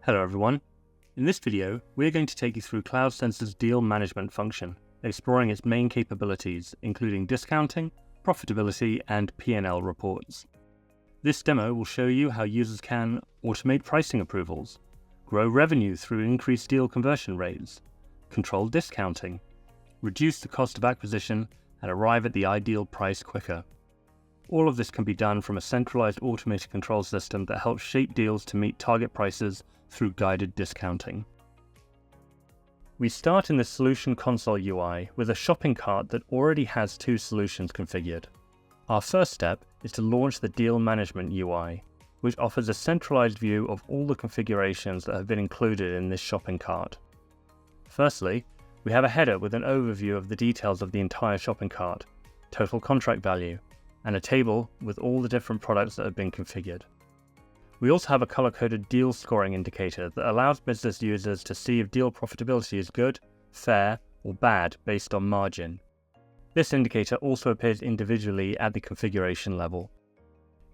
Hello everyone. In this video, we're going to take you through CloudSense's deal management function, exploring its main capabilities, including discounting, profitability, and P&L reports. This demo will show you how users can automate pricing approvals, grow revenue through increased deal conversion rates, control discounting, reduce the cost of acquisition, and arrive at the ideal price quicker. All of this can be done from a centralized automated control system that helps shape deals to meet target prices through guided discounting. We start in the Solution Console UI with a shopping cart that already has two solutions configured. Our first step is to launch the Deal Management UI, which offers a centralized view of all the configurations that have been included in this shopping cart. Firstly, we have a header with an overview of the details of the entire shopping cart, total contract value, and a table with all the different products that have been configured. We also have a color-coded deal scoring indicator that allows business users to see if deal profitability is good, fair, or bad based on margin. This indicator also appears individually at the configuration level.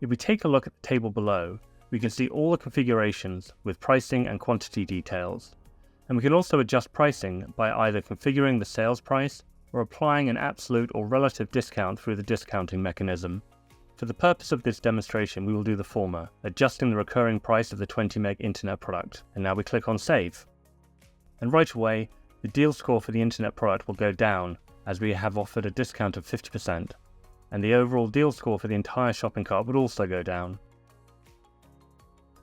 If we take a look at the table below, we can see all the configurations with pricing and quantity details. And we can also adjust pricing by either configuring the sales price or applying an absolute or relative discount through the discounting mechanism. For the purpose of this demonstration, we will do the former, adjusting the recurring price of the 20 meg internet product. And now we click on Save. And right away, the deal score for the internet product will go down as we have offered a discount of 50%. And the overall deal score for the entire shopping cart would also go down.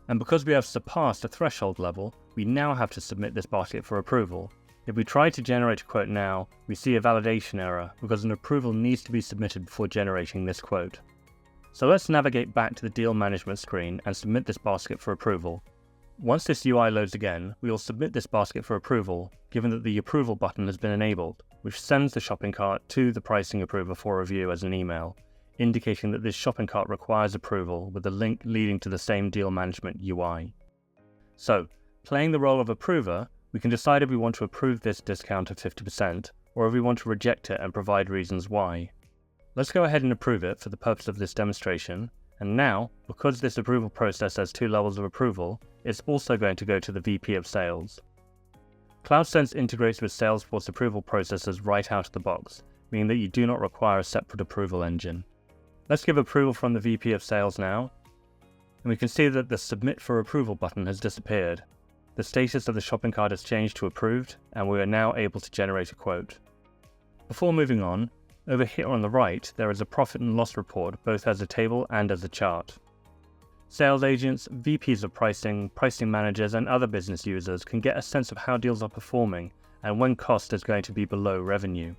And because we have surpassed a threshold level, we now have to submit this basket for approval. If we try to generate a quote now, we see a validation error because an approval needs to be submitted before generating this quote. So let's navigate back to the deal management screen and submit this basket for approval. Once this UI loads again, we will submit this basket for approval, given that the approval button has been enabled, which sends the shopping cart to the pricing approver for review as an email, indicating that this shopping cart requires approval with a link leading to the same deal management UI. So, playing the role of approver, we can decide if we want to approve this discount of 50% or if we want to reject it and provide reasons why. Let's go ahead and approve it for the purpose of this demonstration, and now, because this approval process has two levels of approval, it's also going to go to the VP of Sales. CloudSense integrates with Salesforce approval processes right out of the box, meaning that you do not require a separate approval engine. Let's give approval from the VP of Sales now, and we can see that the Submit for Approval button has disappeared. The status of the shopping cart has changed to approved, and we are now able to generate a quote. Before moving on, over here on the right, there is a profit and loss report, both as a table and as a chart. Sales agents, VPs of pricing, pricing managers, and other business users can get a sense of how deals are performing and when cost is going to be below revenue.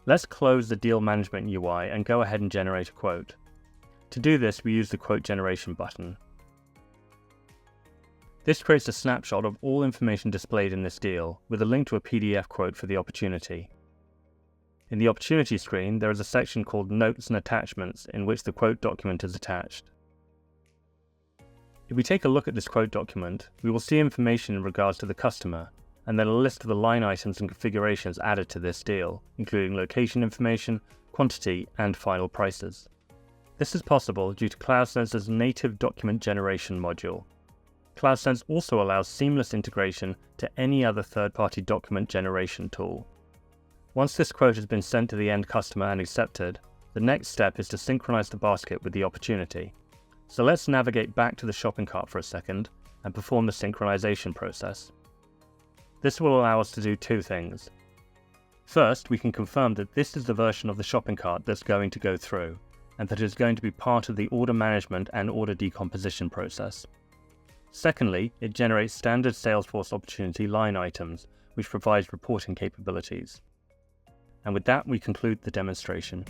Let's close the Deal Management UI and go ahead and generate a quote. To do this, we use the Quote Generation button. This creates a snapshot of all information displayed in this deal, with a link to a PDF quote for the opportunity. In the Opportunity screen, there is a section called Notes and Attachments in which the quote document is attached. If we take a look at this quote document, we will see information in regards to the customer, and then a list of the line items and configurations added to this deal, including location information, quantity, and final prices. This is possible due to CloudSense's native document generation module. CloudSense also allows seamless integration to any other third-party document generation tool. Once this quote has been sent to the end customer and accepted, the next step is to synchronize the basket with the opportunity. So let's navigate back to the shopping cart for a second and perform the synchronization process. This will allow us to do two things. First, we can confirm that this is the version of the shopping cart that's going to go through, and that it is going to be part of the order management and order decomposition process. Secondly, it generates standard Salesforce opportunity line items, which provides reporting capabilities. And with that, we conclude the demonstration.